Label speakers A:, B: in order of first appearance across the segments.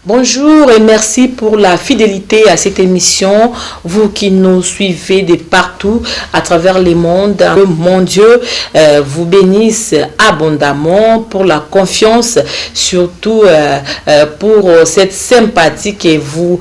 A: Bonjour et merci pour la fidélité à cette émission. Vous qui nous suivez de partout à travers le monde, mon Dieu vous bénisse abondamment pour la confiance, surtout pour cette sympathie que vous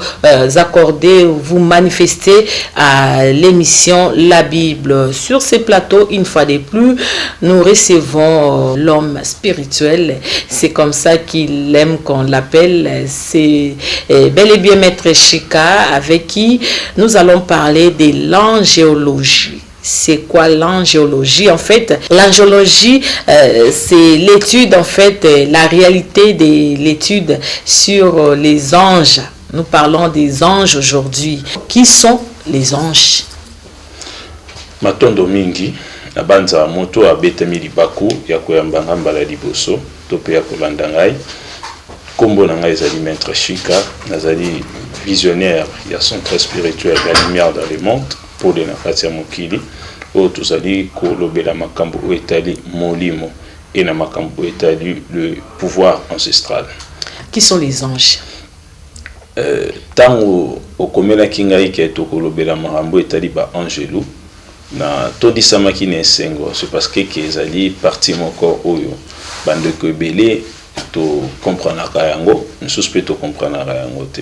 A: accordez, vous manifestez à l'émission La Bible. Sur ces plateaux, une fois de plus, nous recevons l'homme spirituel. C'est comme ça qu'il aime qu'on l'appelle. C'est bel et bien Maître Chika avec qui nous allons parler de l'angéologie. C'est quoi l'angéologie? En fait, l'angéologie, c'est l'étude, en fait, la réalité de l'étude sur les anges. Nous parlons des anges aujourd'hui. Qui sont les anges?
B: Matondo mingi, na banza moto abetami libaku ya koyambanga mbala liboso, tope ya kolanda ngai. Kombo na ngai ezali Maître Chika, nazali visionnaire ya centre spirituel ya lumière dans le monde pour les nakati ya mokili oyo tozali kolobela makambo oyo etali molimo et na makambo etali le pouvoir ancestral.
A: Qui sont les anges?
B: Tango okomelaki ngai ke tokolobela makambo etali ba angelu na todisamaki na esengo, c'est parce que ezali parti moko oyo bandeko ebele to comprendre yango, nous peut to comprendre yango te.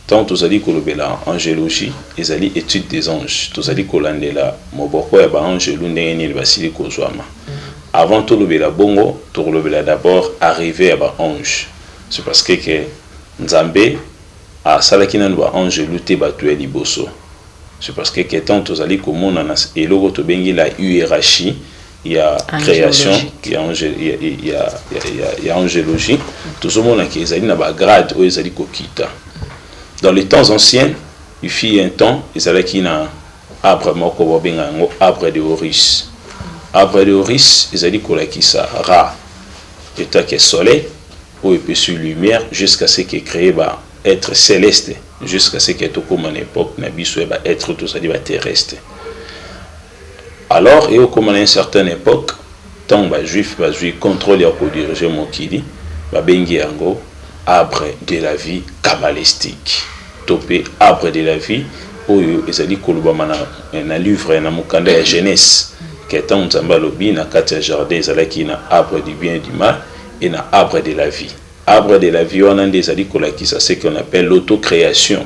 B: Tant tozali kolobela angéologie, ezali étude des anges. Tozali kolandela moboko ya ba angelu ndenge ni basili kozwama. Avant to lobela bongo, to lobela d'abord arriver à ba ange. C'est parce que Nzambe a salaki na ba angelu te batu ya liboso. C'est parce que tant tozali komona na eloko to bengi la hiérarchie. Il y a création, il y a angéologie. Tout le monde qui est dans grade où ils kokita. Dans les temps anciens, il fut un temps, ils allaient qui na arbre moko arbre de Horus. Arbre de Horus, ils allaient qui ça ra. État que soleil où il peut sur lumière jusqu'à ce qu'il crée être céleste, jusqu'à ce qu'il comme en époque nabiso être tout ça dit terrestre. Alors, et comme à une certaine époque, tant que les Juifs contrôlent pour diriger Mokili, bengi yango arbre de la vie kabbalistique. Topé arbre de la vie, où ils allaient kolobama na livre na mukanda ya jeunesse, qui est en Zambalobi na katia jardin, ils allaient qui na arbre du bien et du mal et na arbre de la vie. Arbre de la vie, on a des alliés qui ça c'est qu'on appelle l'autocréation.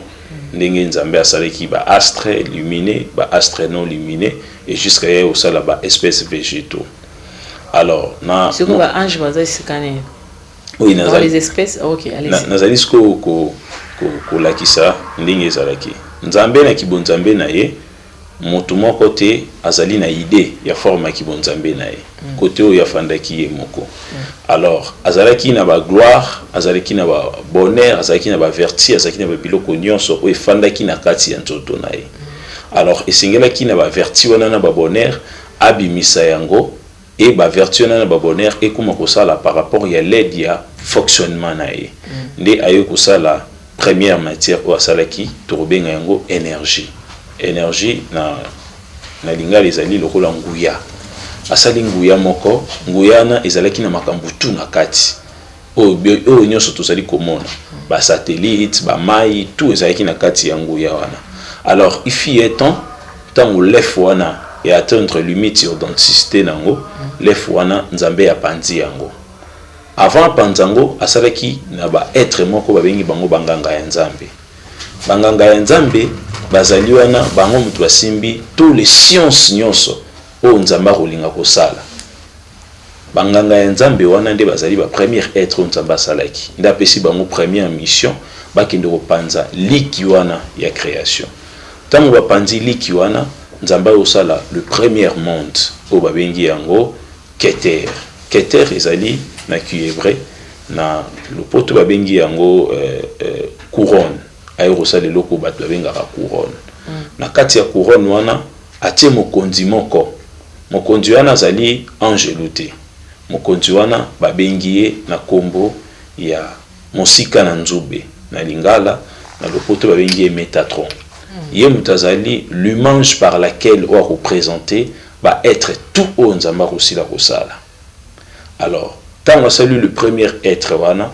B: Ndenge Nzambe asalaki ba astre luminé, ba astre non luminé et jusqu'à au sala ba espèces végétaux. Alors na
A: c'est quoi ange bazali scanner?
B: Oui,
A: dans les espèces. OK, allez-y.
B: Nazali ko lakisa ndenge ezalaki. Nzambe na kibonzambe na ye moto moko te azali na idée ya forme ki bonzambe na ye. Côté o ya fandaki ye moko. Alors azalaki na ba gloire, azalaki na ba bonheur, azalaki na ba vertu, azalaki na ba biloko nyonso o fandaki na kati ya nzoto na ye. Alors esengelaki na ba vertu wana na ba bonheur abimisa yango et ba vertu wana na ba bonheur et comment kosala par rapport ya l'aide ya fonctionnement na ye. Nde ayo kosala première matière o asalaki tobenga yango énergie. Énergie na lingala ezali lokola nguya. Asali nguya moko, nguya na ezalaki na makambo tu na kati. O nyonso tozali komona. Ba satellite, ba mai, tout ezalaki na kati ya nguya wana. Alors, il fut un temps où l'ef wana et atteindre limite sur densité nango, l'ef wana Nzambe ya pandi yango. Avant panzango, asalaki na ba être moko ba bengi bango banganga ya Nzambe. Banganga ya Nzambe bazali wana bango mutu basimbi tous les sciences nyonso o Nzamba kolinga kosala. Banganga ya Nzambe wana nde bazali ba premier être Nzamba salaki. Nda pesi bango première mission bakende kopanza liki wana ya création. Tango bapanzi liki wana Nzamba osala le premier monde o babengi yango Keter. Keter ezali na hébreu na lopoto babengi yango couronne. Ayo kosala loko bato babengaka couronne. Na kati ya couronne wana atie mokonzi moko. Mokonzi wana azali angelu te. Mokonzi wana babengi ye na kombo ya mosika na nzube. Na lingala na lopoto babengi ye Métatron. Ye mutazali l'image par laquelle on a représenté va être tout au Nzamba kosila kosala. Alors, tant on a salué le premier être wana,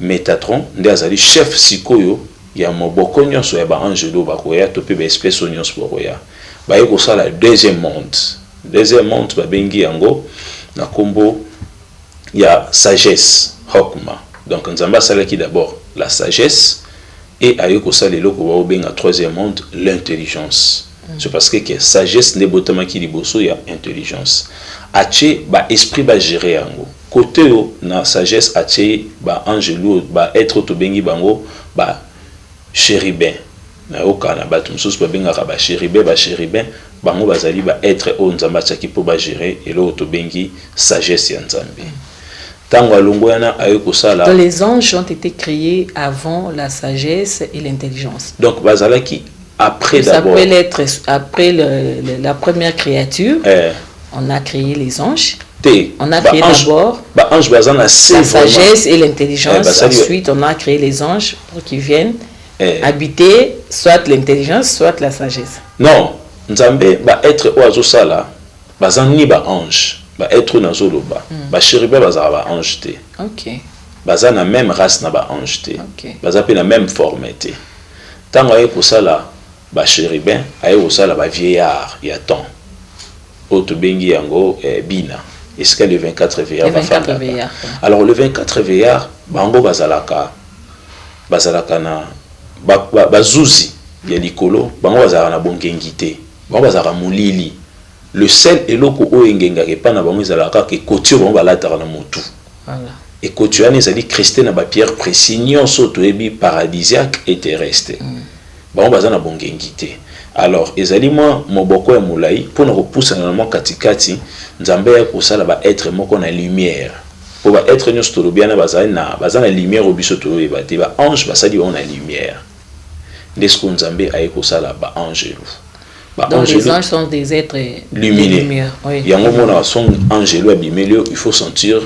B: Métatron nde azali chef sikoyo ya moboko nyonso ya ba angelo bakoya to pe ba espèce nyonso bakoya baye kosala deuxième monde babengi yango na kombo ya sagesse hokma. Donc nzamba salaki d'abord la sagesse et aye kosala eloko ba obenga troisième monde l'intelligence. C'est parce que sagesse ne botama ki liboso ya intelligence ache ba esprit ba gérer yango côté na sagesse ache ba angelo ba être to bengi bango ba chérubin na okana ba tumsusu ba benga ba chérubin bango bazali ba être o nzamba tsaki po ba gérer elo to bengi sagesse ya nzambe. Tango alongo yana aye kosala.
A: Les anges ont été créés avant la sagesse et l'intelligence.
B: Donc bazalaki après d'abord.
A: Ça peut être après la première créature. On a créé les anges. On a créé d'abord
B: la
A: sagesse et l'intelligence. Ensuite, on a créé les anges pour qu'ils viennent habiter soit l'intelligence, soit la sagesse.
B: Non, Nzambe ba être oazo sala, bazani ba ange, ba être nazoloba, ba chérubin bazara ba ange te.
A: OK.
B: Bazana même race na ba ange te.
A: OK.
B: Bazape na même forme te. Tango aye kosala ba chérubin, aye kosala ba vieillard ya temps. Auto bengi yango bina. Est-ce que le 24 veillard va faire? Alors le 24 veillard, bango bazalaka na bazuzi ya likolo, bango bazala na bongengite, bango bazala mulili. Le sel eloko o engenga ke pa na bango ezalaka ke couture bango balataka na motu.
A: Voilà.
B: Et couture ani ezali cresté na ba pierre précis nyonso to ebi paradisiaque et terrestre. Bango bazala na bongengite. Alors ezali moi moboko ya mulai pour na repousser na katikati nzambe ya kosala ba être moko na lumière pour ba être nyonso to lobiana bazana lumière obiso to yeba te ba ange basali on a lumière ndesko nzambe aye kosala ba angelo.
A: Donc les anges sont des êtres lumineux.
B: Oui. Yango mona son angelo abimélio, il faut sentir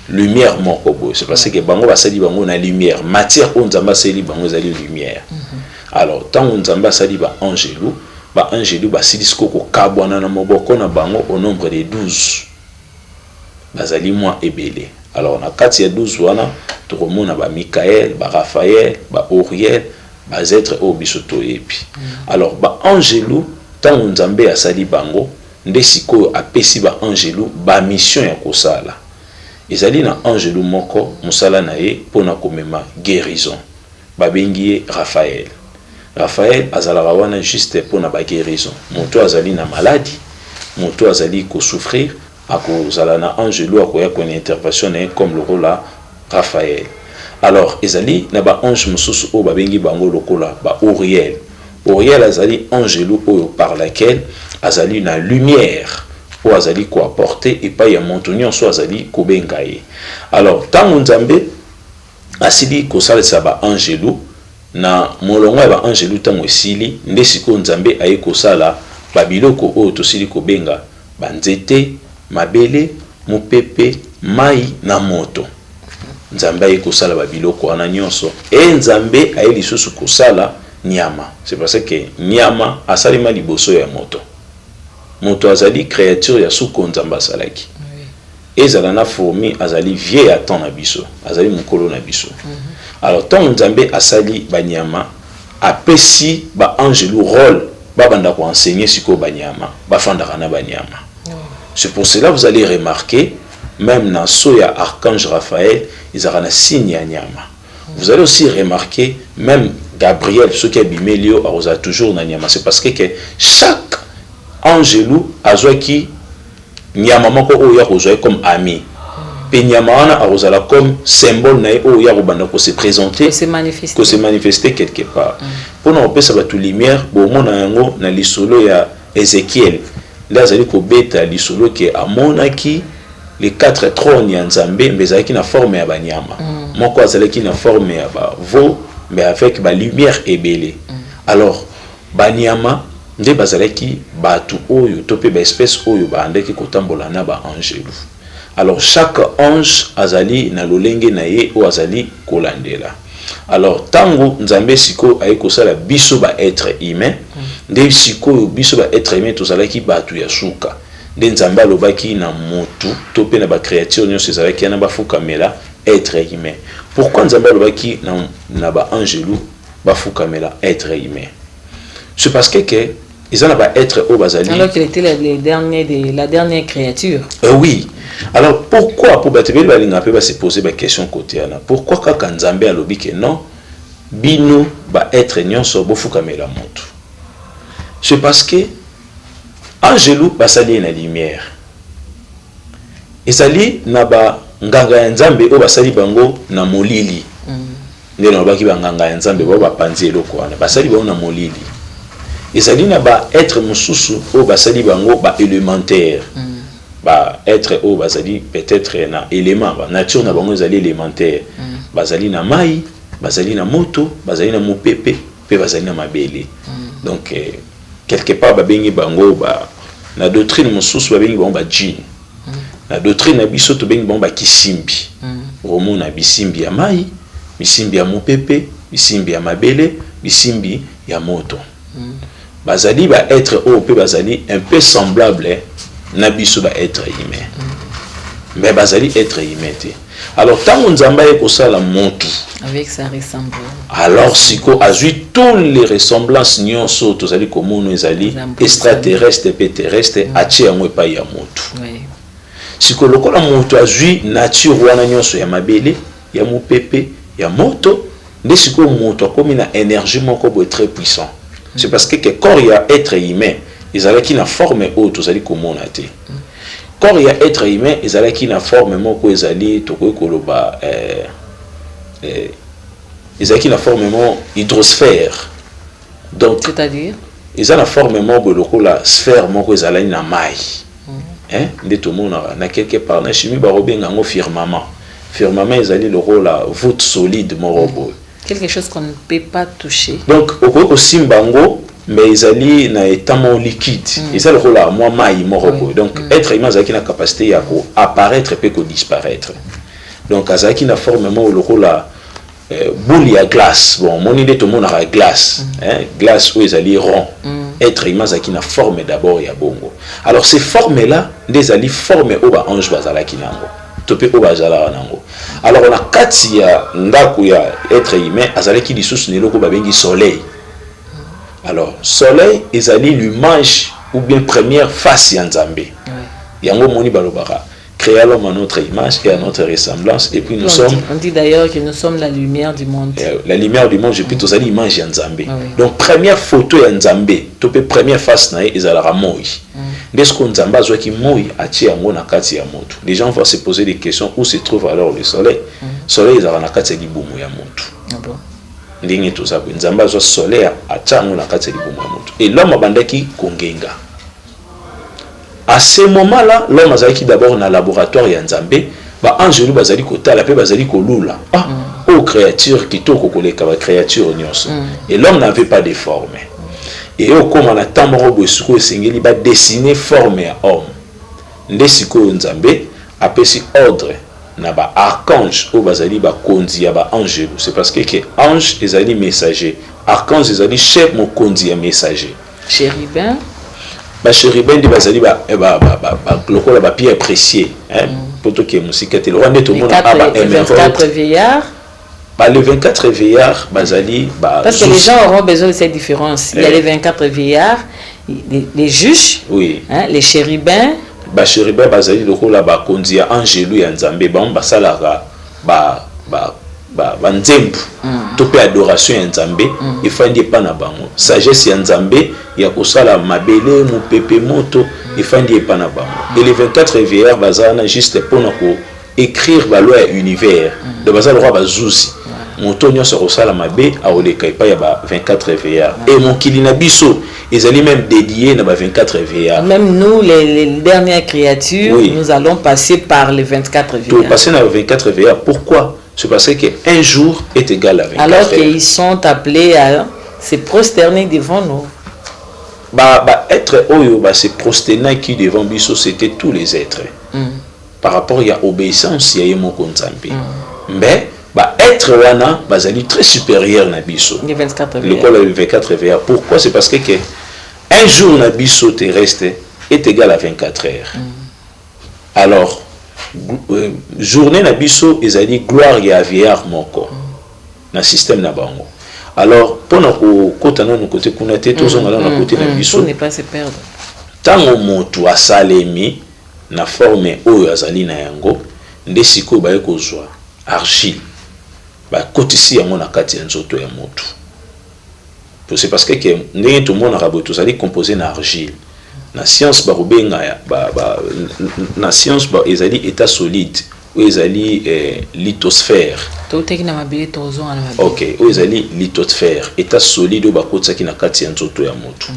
B: lumière moko boy. C'est parce que bango basali bango na lumière, matière on nzamba sali bango zali lumière. Alors tant on nzamba sali ba angelo basilisco ko kabwana na moboko na bango au nombre de 12. Bazali moi ebele. Alors na kati ya 12 wana to komona ba Michael, ba Raphaël, ba Uriel, ba êtres o bisoto epi. Alors ba angelo tant on nzambe asali bango nde sikoyo apesi ba angelo ba mission ya kosala. Ezali na angelo moko musala na ye pona komema guérison. Babengi Raphaël. Raphaël azalaka wana juste pour na ba guérison. Moto azali na maladie, moto azali ko souffrir, akozala na angelo akoya ko intervention comme le rôle là Raphaël. Alors ezali na ba ange mususu o babengi bango lokola ba Uriel. Uriel azali angelo oyo par laquelle azali na lumière o azali ko apporter et pas ya montonnion so azali ko bengaye. Alors tango nzambe asili ko salisa ba angelo na molongo ya ba angelo tango esili nde siko nzambe aye kosala babiloko oyo tosili kobenga banzete mabele mopepe mai na moto. Nzambe aye kosala babiloko wana nyonso e nzambe aye lisusu kosala nyama. C'est parce que nyama asalima liboso ya moto. Moto azali créature ya suko nzambe asalaki. Ezala na fourmi azali vieil à temps na biso, azali mukolo na biso. Alors tant nzambe asali banyama apesi ba angelo rôle babanda ko enseigner siko banyama bafandaka na banyama. C'est pour cela vous allez remarquer même na soya archange Raphaël ils ont un signe ya nyama. Vous allez aussi remarquer même Gabriel ce qui a bimelio a toujours na nyama. C'est parce que chaque angelo azwaki nyama moko oyo ya comme ami. Penyama wana arozala comme symbole na o ya robanda ko se présenter, ko se manifester quelque part. Pour nous repérer sa lumière, bon mona yango na lisolo ya Ézéchiel. Là azali ko beta lisolo ke amonaki les 4 trônes ya Nzambe mais azali na forme ya banyama. Moko azali na forme ya ba veau mais avec ba lumière ebele. Alors banyama nde bazalaki batu oyo topé ba espèce oyo ba andeki kotambola na ba angelo. Alors chaque ange azali na lolenge na ye o azali kolandela. Alors tango nzambe siko aye kosala biso ba être humain, nde siko biso ba être humain tozalaki batu ya suka. Nde nzambe alobaki na motu to pe na ba créature nyonso ezalaki na bafukamela être humain. Pourquoi nous avons qui n'a pas angelu bafukamela être humain? C'est parce que ils ont pas être au basali.
A: Alors qu'il était la dernière créature.
B: Oui. Alors pourquoi pour battre balinga peut se poser la question côté ana? Pourquoi quand Nzambe a lobi que non bino ba être nyonso bofukamela moto? C'est parce que angelu basali na lumière. Ezali na ba nganga ya Nzambe o basali bango na molili. Ndé na baki ba nganga ya Nzambe ba panzi eloko wana. Basali bango na molili. Ezali na ba être mususu o basali bango ba élémentaire. Ba être o basali peut-être na élément ba nature na bango ezali élémentaire. Basali na mai, basali na moto, basali na mopepe, pe basali na mabele. Donc quelque part ba bengi bango ba na doctrine mususu ba bengi bango ba djinn. La doctrine na biso to bengi bango ba kisimbi. Romo na bisimbi ya mai, bisimbi ya mopepe, bisimbi ya mabele, bisimbi ya moto. Bazali va être au peu bazali un peu semblable na biso va être humain. Mais bazali être humain. Alors tant on Nzamba e ko sala motu
A: avec sa ressemblance.
B: Alors siko azui toutes les ressemblances nyonso tozali komono ezali extraterrestre pe terrestre achi yango epa ya motu.
A: Oui.
B: Siko lokola motu azui nature wana nyonso ya mabele, ya mopepe, ya moto, nde siko motu akomi na énergie moko boye très puissant. C'est parce que corps ya être humain, ezala ki na forme autre tozali komona te. Corps ya être humain, ezala ki na forme moko ezali tokoki koloba ezala ki na forme moko hydrosphère. Donc
A: c'est-à-dire
B: ezala forme moko lokola sphère moko ezala na mai. Nde tomona na quelque part na chimie ba robenga ngo firmament. Firmament ezali le rôle la voûte solide morobo.
A: Quelque chose qu'on ne peut pas toucher.
B: Donc au simbango mais ezali na état liquide. Et ça le rôle la moi mai morobo. Donc être humain ezali na capacité à apparaître et que disparaître. Donc azaki na forme mo le rôle la boule à glace. Bon mon idée tout le monde a glace, glace où ezali rond. Être humain qui na forme d'abord ya bongo. Alors ces formes là des ali forme au ba ange bazala kinango. Topé au bazala nango. Alors on a kati ya ndaku ya être humain azala ki lisusu ne loko ba bengi soleil. Alors soleil ezali l'image ou bien première face ya Nzambe. Yango moni balobaka. Créer l'homme à notre image et à notre ressemblance. Et puis nous sommes...
A: On dit d'ailleurs que nous sommes la lumière du monde.
B: La lumière du monde, je peux tous aller image ya Nzambe. Donc première photo ya Nzambe, topé première face na ezalaka moi. Dès qu'on Nzamba zo ki moi ati yango na kati ya moto. Les gens vont se poser des questions où se trouve alors le soleil. Soleil ezalaka na kati ya libumu ya moto.
A: Ah bon.
B: Ndenge to ça Nzamba zo soleil ati yango na kati ya libumu ya moto. Et l'homme abandaki kongenga. À ce moment-là, l'homme azali d'abord dans le laboratoire ya Nzambe, ba angelu bazali kotala pe bazali kolula. Ah, aux créatures qui toko koleka ba créature nyonso. Et l'homme n'avait pas de forme. Et au comme on attend morobo suko esengeli ba dessiner forme ya homme. Nde siko Nzambe apesi ordre na ba archange o bazali ba konzi ya ba angelu. C'est parce que ange ezali messager, archange ezali chef mo konzi ya messager.
A: Chérubin
B: ba chérubin de bazali ba lokola ba pierre précieux poto ke musika te le roi to mona aba
A: 24 veillards.
B: Les 24 veillards bazali ba
A: parce que les gens auront besoin de cette différence. Il y a les 24 veillards, les juges,
B: oui,
A: les chérubins.
B: Ba chérubin bazali lokola ba konzi ya angelu ya Nzambe ba salaka ba nzembu to pe adoration ya Nzambe efandi epa na bango sagesse ya Nzambe ya kosala mabele mopepe moto efandi epa na bango. Et les 24 veillards bazana juste pour ko écrire ba loi univers de bazala roi bazuzi moto nyonso kosala mabe aoleka epa ya ba 24 veillards. Et mon kilina biso ezali même dédié na ba 24 veillards.
A: Même nous les dernières créatures, oui, nous allons passer par les 24 veillards.
B: Passer dans les 24 veillards. Pourquoi? C'est parce qu'un jour est égal à 24
A: alors
B: heures.
A: qu'ils sont appelés à se prosterner devant nous.
B: Être oyo se prosterner qui devant biso c'était tous les êtres. Par rapport à obéissance il y a moko Nzambe. Mais être wana bazali très supérieur na biso.
A: Les 24
B: veillards. Le 24 veillards. Pourquoi? C'est parce que un jour na biso terrestre est égal à 24 heures. Alors journée na biso ezali gloire ya vieillard moko na système na bango. Alors pour na ko kota na côté kuna te tozonga na côté na biso
A: pour ne pas se perdre.
B: Tango motu asalemi na forme oyo azali na yango nde sikoyo baye kozwa argile bakotisi yango na kati ya nzoto ya motu. C'est parce que ndenge tomonaka boye tozali composé na argile na science bakobenga na science ezali état solide oyo ezali lithosphère. Ok, oyo ezali lithosphère état solide oyo bakotisaki na kati ya nzoto ya motu.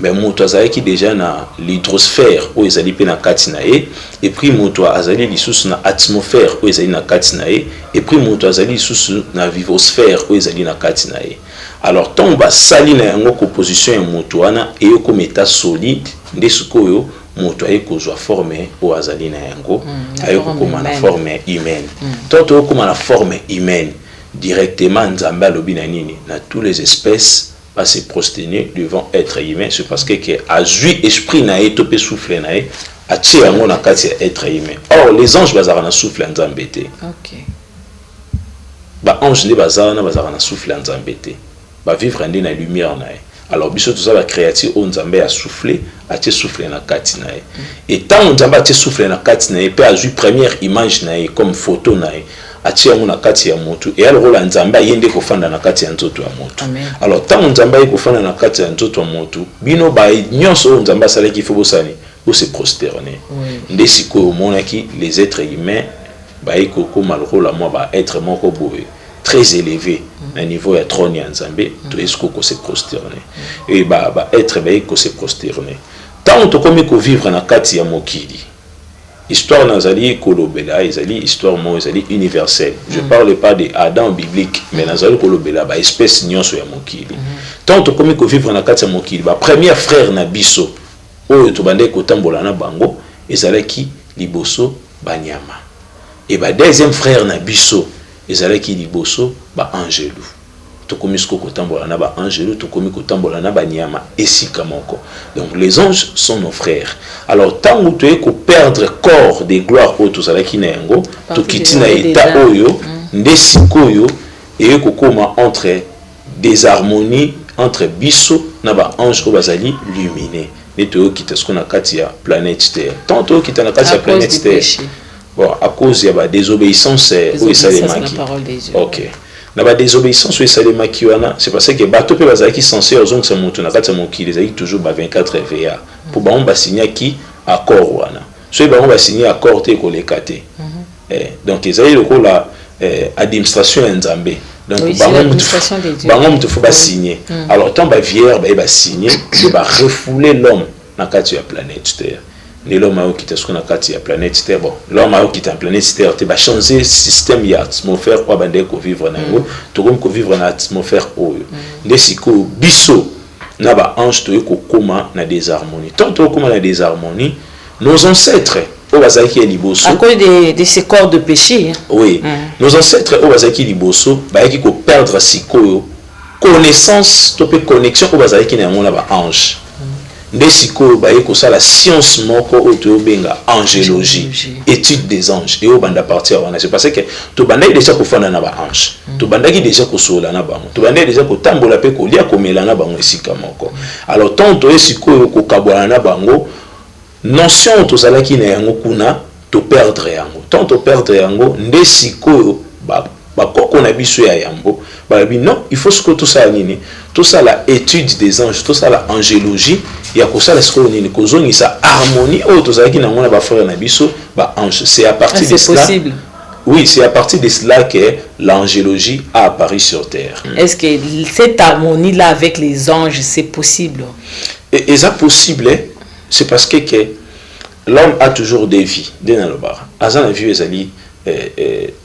B: Mais moto azalaki déjà na l'hydrosphère oyo ezali pe na kati na ye, et puis moto azali lisusu na atmosphère oyo ezali na kati na ye, et puis moto azali lisusu na vivosphère oyo ezali na kati na ye. Alors tant basali na yango composition ya moto wana eyo comme état solide nde sikoyo moto aye kozwa forme oyo azali na yango aye kokoma na forme humaine. Tant oyo koma na forme humaine directement nzambe alobi na nini na tous les espèces à se prosterner devant être humain, c'est parce que a joué esprit nae topé souffle nae a tiré yango na kati ya être humain. Or les anges bazara na souffle nzambe te. OK. Ba ange ne bazara na souffle nzambe te. Ba vivre ndé na lumière nae. Alors biso tout ça ba créature on nzambe a soufflé, a te souffle na kati nae. Et tant nzambe a te souffle na kati nae, peut a joué première image nae comme photo nae. Atia na kati ya motu et alors la nzamba yende kofanda na kati ya nzoto ya motu. Alors tant nzamba kofanda na kati ya nzoto ya motu bino ba nyonso nzamba sala ki faut bosani ou se prosterner. Nde siko monaki les êtres humains ba ko malro la moi ba être moko boye très élevé à niveau ya trône ya nzambe to esko ko se prosterner et ba être ba ko se prosterner. Tant to komi ko vivre na kati ya mokili. Histoire nazali kolobela, ezali histoire mo ezali universelle. Je parle pas de Adam biblique, mais nazali kolobela ba espèce nyonso ya mokili. Tant to komi ko vivre na kati ya mokili, ba premier frère na biso oyo to bande ko tambola na bango ezalaki liboso banyama. Et ba deuxième frère na biso ezalaki liboso ba angelu. To komi ko tambola na ba angelu, to komi ko tambola na banyama esika moko. Donc les anges sont nos frères. Alors tant où tu es ko perdre corps de gloire au to salaki na yango, to kitina état oyo, nde sikoyo et ko koma entre des harmonies entre biso na ba ange ko bazali luminé. Ne to kita ce qu'on a kati ya planète Terre. Tant to kita na kati ya planète Terre. Bon, à cause ya ba désobéissance ou salemaki. OK. Na ba désobéissance ou salemaki wana, c'est parce que bato pe bazaki censé ozong sa mutu na kati ya mokili ezali toujours ba 24 VA. Pour ba on ba signer qui accord wana. So ba on va signer accord te ko lekate. Donc ezali loko la administration ya nzambe. Donc bango mutu faut ba signer. Alors tant ba vierre ba signer, c'est ba refouler l'homme na kati ya planète Terre. L'homme a quitté ce qu'on a quitté la planète Terre. Bon, l'homme a quitté la planète Terre. Tu vas changer le système de l'atmosphère pour vivre dans l'eau. Tu vas vivre dans l'atmosphère. Les psychos, biso, n'aba ange to yoko koma na désharmonie. Tant to koma na désharmonie, nos ancêtres au bazaki liboso.
A: À cause de ces corps de péché.
B: Oui. Nos ancêtres au bazaki liboso, ba yaki ko perdre sikoyo connaissance, to pe connexion au bazaki na ngona ba ange. Ndesiko baye ko la science moko oto benga angélologie, étude des anges et au banda partir wana c'est parce que to banda déjà ko fana na ba ange to banda ki déjà ko sola na bango to banda déjà ko tambola pe ko lia ko mela na bango esika moko. Alors tant to esiko ko kabwana na bango notion to zala ki na yango kuna to perdre yango tant to perdre yango ndesiko ba koko na biso ya yambo ba non il faut ce que tout ça nini tout ça la étude des anges tout ça la angélologie ya ko ça ce qu'on nini ko zoni sa harmonie o to ça qui na ngona ba frère na biso ba ange c'est à partir de cela possible. Oui, c'est à partir de cela que l'angélologie a apparu sur terre.
A: Est-ce que cette harmonie là avec les anges c'est possible?
B: Et ça possible c'est parce que l'homme a toujours des vies dans le bar azana vie ezali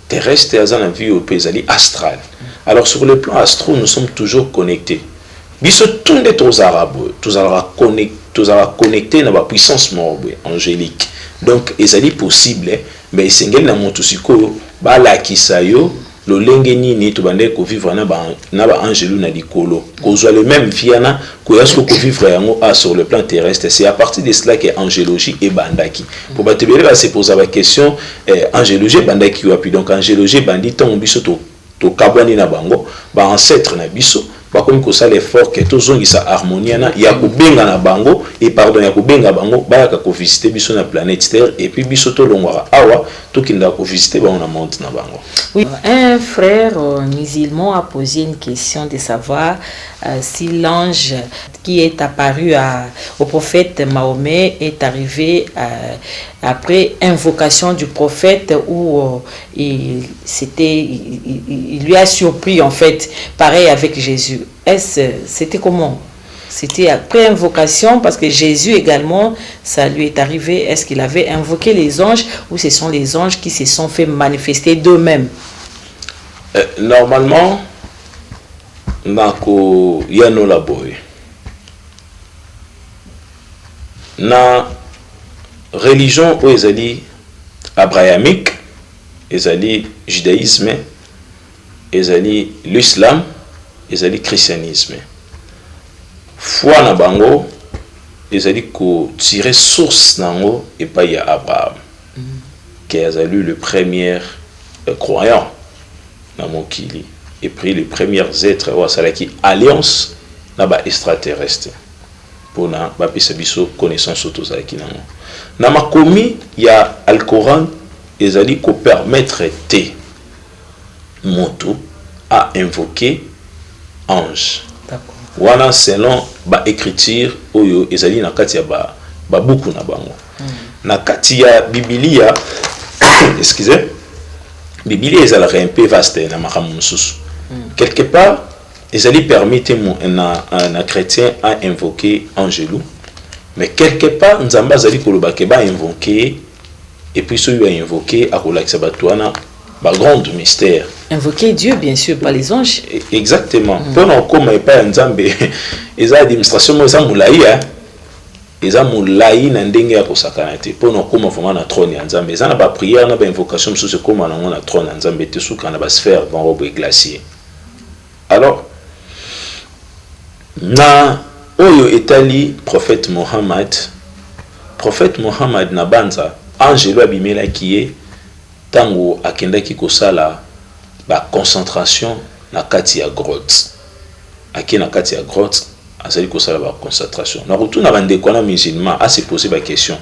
B: terrestre et à vie au pays astral. Alors sur le plan astral, nous sommes toujours connectés. Biso tout les tous arabes, tous connectés dans la puissance angélique. Donc ezali possible, mais sengel na motusiko ba la kisayo le lengeni ni to bande ko vivre na ba angelu na likolo ko zo le même fiana ko yasko ko vivre yango sur le plan terrestre. C'est à partir de cela que angélogie et bandaki pour ba tebele ba se poser la question angélogie bandaki wa puis donc angélogie bandit ton biso to kabwani na bango ba ancêtre na biso ba comme ko ça l'effort que to zongi sa harmonie na ya ko benga na bango et pardon ya ko benga bango ba ka ko visiter biso na planète terre et puis biso to longwa awa to kinda ko visiter ba on a monde na bango.
A: Oui, un frère musulman a posé une question de savoir si l'ange qui est apparu au prophète Mahomet est arrivé après invocation du prophète ou il lui a surpris en fait, pareil avec Jésus. C'était comment? C'était après invocation, parce que Jésus également, ça lui est arrivé. Est-ce qu'il avait invoqué les anges ou ce sont les anges qui se sont fait manifester d'eux-mêmes?
B: Normalement, nako yano la boy. Na religion ou ezali abrahamique, ezali judaïsme, ezali l'islam, ezali christianisme. Foi na bango ezali ko tirer source nango et pas ya Abraham qui a eu le premier croyant na mokili et pris les premiers êtres wa salaki alliance na ba extraterrestre pour na ba pesa biso connaissance auto salaki nango na makomi ya Alcoran ezali ko permettre te moto à invoquer ange. Wana selon ba écriture oyo ezali na kati ya ba buku na bango. Na kati ya Biblia excusez, Biblia ezala un peu vaste na makambo mususu. Quelque part ezali permettre un chrétien à invoquer angelou, mais quelque part nzamba ezali koloba ke ba invoquer et puis celui a invoqué a kolakisa batwana ba grand mystère.
A: Invoquer Dieu, bien sûr, pas les anges.
B: Exactement. Pour nous, comme il n'y a pas d'Nzambe, les administrations, ils ont moulaï, ils ont moulaï, ils ont dengue à kosakanate. Pour nous, comme on a trône Nzambe, ils ont pas prière, ils ont pas invocation, c'est comme on a trône Nzambe, tout ce qu'on a pas sphère dans robe glacier. Alors, na oyo etali prophète Mohammed na banza, angelo abimela kiye, tango akendaki kosala ba concentration na kati ya grotte aki na kati ya grotte azali kosala ba concentration na retour na bande kona musulman a se poser ba question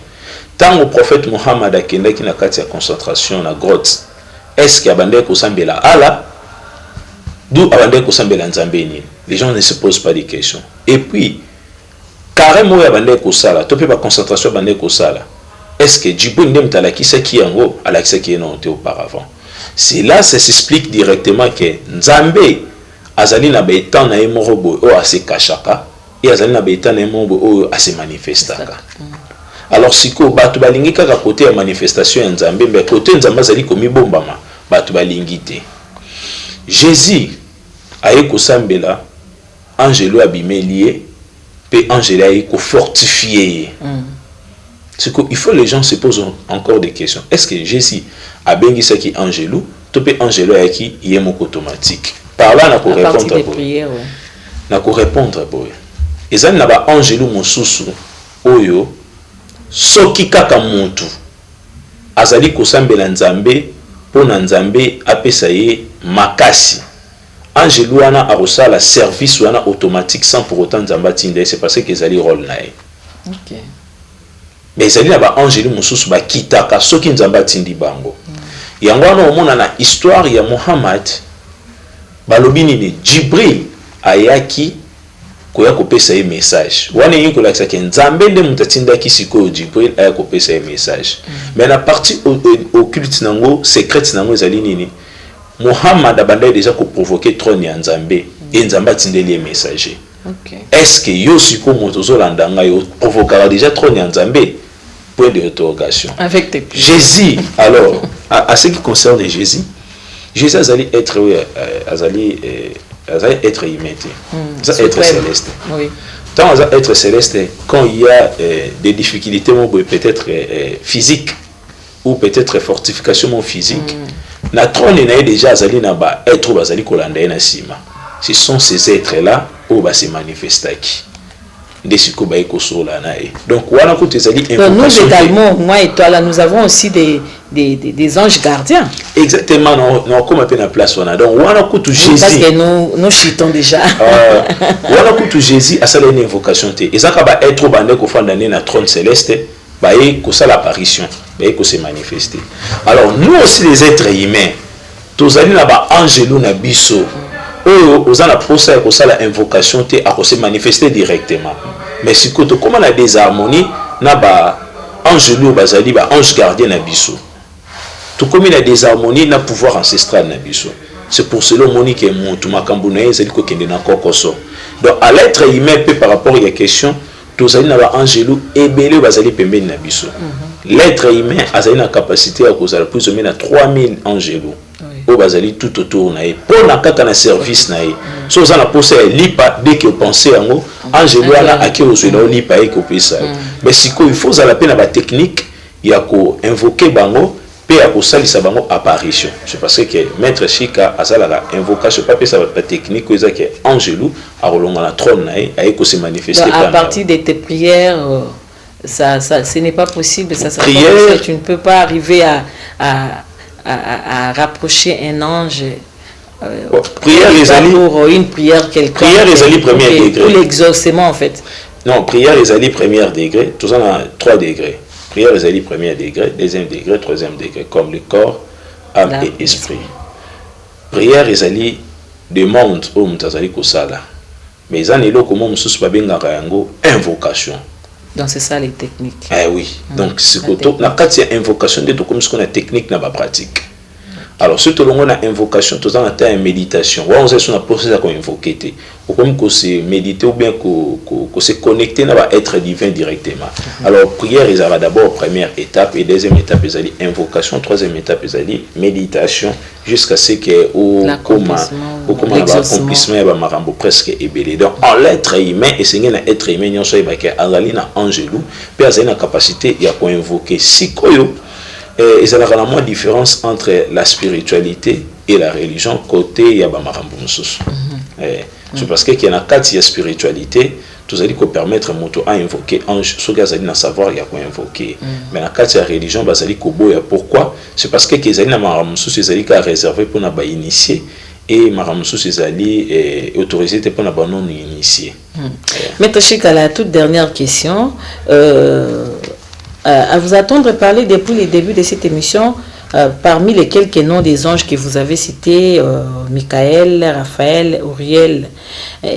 B: tango prophète Mohammed akendaki na kati ya concentration na grotte est-ce qu'il abandé kosambela ala d'où abandé kosambela nzambe ni? Les gens ne se posent pas des questions. Et puis carrément abandé kosala to pe ba concentration abandé kosala est-ce que Djibril ndem talakisa ki yango alakisa ki non auparavant? C'est là ça s'explique directement que Nzambe azali na betan na emorobo o ase kashaka et azali na betan na emorobo o ase manifestaka. Alors siko batu balingi kaka côté ya manifestation ya Nzambe mais côté Nzambe azali komi bombama batu balingi te. Jésus aye kosambela angelo abimelie pe angelo aye ko fortifier. Il faut que les gens se posent encore des questions. Est-ce que Jésus a bien dit ça qui est angelo, tout peut angelo est qui est automatique. Par là, on a pour répondre à vous. On a pour répondre à vous. Et ça n'a pas angelo mosusu oyo soki kaka muntu azali kosambela nzambe po na nzambe apesa ye makasi. Angelo wana arosala service wana automatique sans pour autant nzamba tinde, c'est parce que ezali rôle na ye. OK. Mais ezali na ba angelu mususu ba kitaka soki nzamba tindi bango. Yango wana omona na histoire ya Muhammad balobi nini Djibril ayaki koya kopesa ye message. Wana yiko kolakisa ke nzambe nde mutatinda kisiko Djibril aya kopesa ye message. Mais na partie occulte nango secrète nango ezali nini Muhammad abandai déjà ko provoquer trône ya nzambe et nzamba tindeli ye messager. Okay. Est-ce que yo siko motozo landanga yo provoquera déjà trône ya nzambe? Point d'interrogation. Avec tes Jésus, alors, à ce qui concerne Jésus, Jésus allait être imité, être céleste. Oui. Tant être céleste, quand il y a des difficultés peut-être physiques ou peut-être fortification physique, na trône na déjà azali na ba être bazali kolanda na sima. Ce sont ces êtres là où va se manifester qui. Donc, voilà que
A: nous également, moi et toi, là, nous avons aussi des anges gardiens.
B: Exactement, non, comme à place. Donc, voilà que Jésus.
A: Parce que nous chutons déjà.
B: Voilà que Jésus a une invocation. Et ça, quand être bandé qu'on fait dans le trône céleste, que ça l'apparition, que se manifester. Alors, nous aussi, les êtres humains, tous allons là-bas, angelou na biso. Aux gens procès pour ça la invocation à se manifester directement. Mais si comme on a des harmonies, na ba ange loup bazali ba ange gardien na biso. Tout comme il a des harmonies na pouvoir ancestral na biso. C'est pour cela que mon tout makambunaye c'est ko kende na kokoso. Donc à l'être humain peu par rapport à la question, tous allons na ba ange loup et belé bazali pembeni na biso. L'être humain a une capacité à causer plus ou moins 3000 anges loup. Au bazali tout autour nae pour na kaka na service nae so za na poser lipa dès que penser yango angelo ana aki ozela lipa e ko pesa mais siko il faut za la peine ba technique ya ko invoquer bango pe ya ko salisa bango apparition c'est parce que maître Chika azala la invocation pas pesa ba technique ko za ke angelo a rolonga na trône nae a ko se manifester
A: à partir de tes prières ça ce n'est pas possible ça
B: prière,
A: tu ne peux pas arriver à rapprocher un ange
B: prière les alliés
A: pour une prière quelconque
B: prière les alliés premier degré
A: pour l'exaucement en fait
B: non prière les alliés premier degré tout ça a 3 degrés prière les alliés premier degré deuxième degré troisième degré comme le corps âme et esprit prière les alliés demande au mutazali kosala mais ça n'est pas comme on se babengaka yango invocation.
A: Donc c'est ça les techniques.
B: Eh oui. Donc c'est que la carte c'est invocation de tout comme ce qu'on a technique n'a pas pratique. Alors ce que l'on a invocation tout ça on a une méditation. On sait sur la procédure qu'on invoquer ou comme que c'est méditer ou bien que se connecter n'a pas être divin directement. Alors prière ils avaient d'abord première étape et deuxième étape ils allaient invocation, troisième étape ils allaient méditation jusqu'à ce que au comment l'accomplissement va marambo presque ébélé. Donc en l'être humain et c'est un être humain n'y a pas que Azalina angelou puis a une capacité il y a pour invoquer si koyo et il y a la différence entre la spiritualité et la religion côté il y a marambo mususu. C'est parce que qu'il y a quatre spiritualité tout allez permettre moto à invoquer ange ce gars allez savoir il y a quoi invoquer mais la quatre religion basali koboya pourquoi c'est parce que qu'ils allez na marambo mususu ils allez qu'à réserver pour na ba initier et Maramoussou Césali autorisé pour la non initié.
A: Maître Chika, la toute dernière question. À vous attendre parler depuis le début de cette émission, parmi les quelques noms des anges que vous avez cités, Michael, Raphaël, Uriel,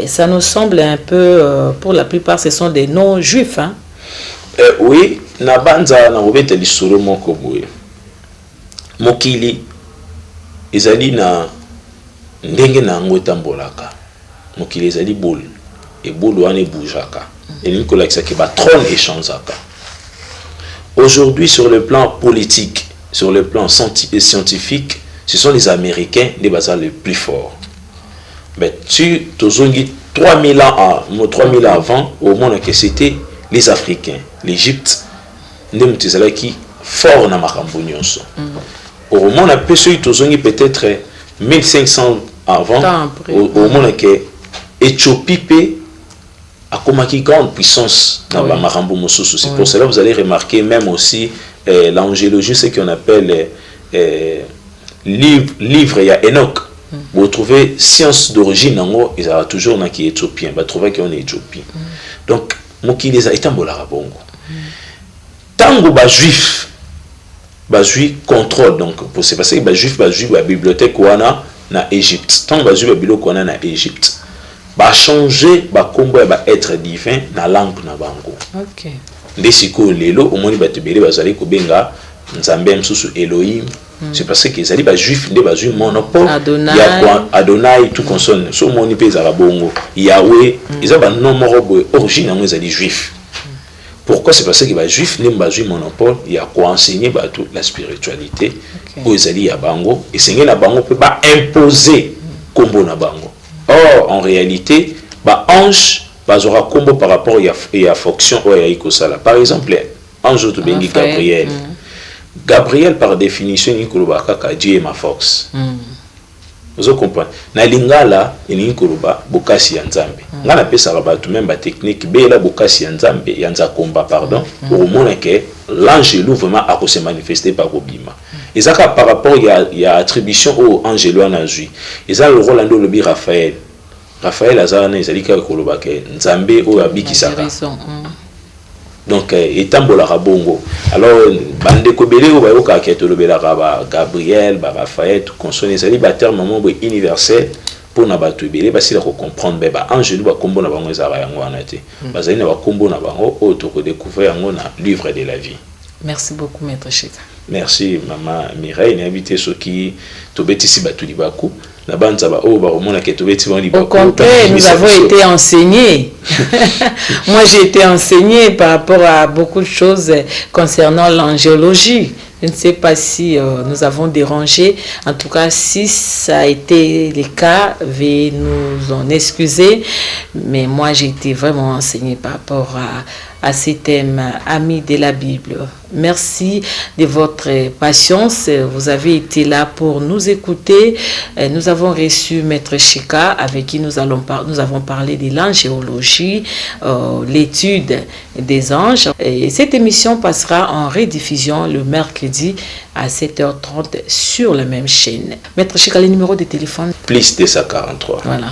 A: ça nous semble un peu, pour la plupart, ce sont des noms juifs. Hein?
B: Oui, Nabanza, Nabobete Lissoro Mokoboue. Mokili, Ezali na. Ndenge na ngo tambolaka mokili ezali boule et boule wana boujaka et Nicolas qui ba trône échangeaka. Aujourd'hui sur le plan politique, sur le plan scientifique, ce sont les Américains les bazar les plus forts. Mais tu tozongi 3000 ans avant au monde que c'était les Africains, l'Égypte ndem tezala qui fort na makambo nyonso. Au monde a tozongi peut-être 1500 avant au monde que Éthiopie a comme une grande puissance dans la marambo mosusu. C'est pour cela que vous allez remarquer même aussi l'angélologie, ce qu'on appelle livre il y a Enoch. Vous trouvez science d'origine en ils ont toujours dans qui éthiopien, vous trouvez qu'on est éthiopien. Donc moki les a été mbola bongo. Tango ba juif contrôle donc c'est parce que ba juif ba bibliothèque wana na Égypte. Tant que vous bilo qu'on a na Égypte, ba changer ba combo ba être divin na langue na bango.
A: OK.
B: Ndesiko lelo au moni ba tebele bazali ko benga nzambe msusu Elohim. C'est parce que les ba juif nde ba juif monopole Adonai tout consonne. So moni pe za bongo Yahweh, ils ont ba nom morobo origine en ezali juif. Pourquoi? C'est parce que les juifs n'ont pas eu monopole, il y a quoi enseigner la spiritualité aux alliés à Bango et enseigner la Bango peut pas imposer combo na Bango. Or en réalité, bah ange aura combo par rapport à fonction ou à ikosala. Par exemple, ange de Bengi Gabriel. Gabriel par définition ni koloba kaka Dieu est ma force. Vous comprenez? Na lingala ni koloba bokasi ya nzambe. Ngana pesa rabatu même ba technique bela bokasi ya nzambe ya nzakomba pardon pour mona que l'ange vraiment a se manifester par obima. Ezaka par rapport ya attribution au ange lo anazui. Eza le rôle ndo lobi Raphaël. Raphaël azana ezalika koloba ke nzambe o abikisaka. Donc etambola rabongo. Alors bande ko belé o ba yoka ke to lobela ba Gabriel, ba Raphaël tout consonner ça li ba terme moment universel pour na batu belé ba sila ko comprendre ba ange ba kombo na bango ezara yango anate. Bazali na ba kombo na bango o to ko découvrir yango na livre de la vie.
A: Merci beaucoup maître Chika.
B: Merci maman Mireille, invité ceux qui tobeti si batu libaku.
A: Au contraire, nous avons été enseignés. Moi, j'ai été enseigné par rapport à beaucoup de choses concernant l'angéologie. Je ne sais pas si nous avons dérangé. En tout cas, si ça a été le cas, veuillez nous en excuser. Mais moi, j'ai été vraiment enseigné par rapport à ces thèmes, amis de la Bible. Merci de votre patience. Vous avez été là pour nous écouter. Nous avons reçu Maître Chika, avec qui nous avons parlé de l'angéologie, l'étude des anges. Et cette émission passera en rediffusion le mercredi à 7h30 sur la même chaîne. Maître Chika, le numéro de téléphone.
B: Plus 243.
A: Voilà.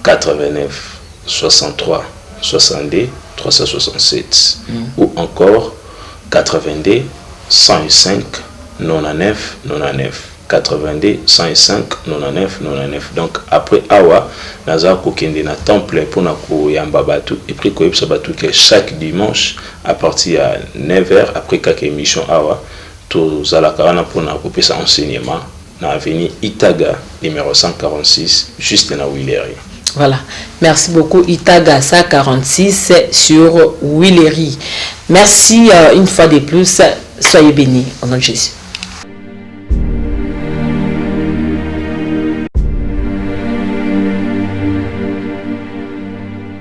B: 89 63 62 367 ou encore 82 105 99 99 82 105 99 99. Donc après awa naza kokende na temple pour na koyamba batu et puis koyebisa batu que chaque dimanche à partir à 9h après chaque émission awa tous à la carana pour na kopesa enseignement na avenue Itaga numéro 146 juste na Willery.
A: Voilà. Merci beaucoup Itaga 146 sur Willery. Merci une fois de plus. Soyez bénis au nom de Jésus.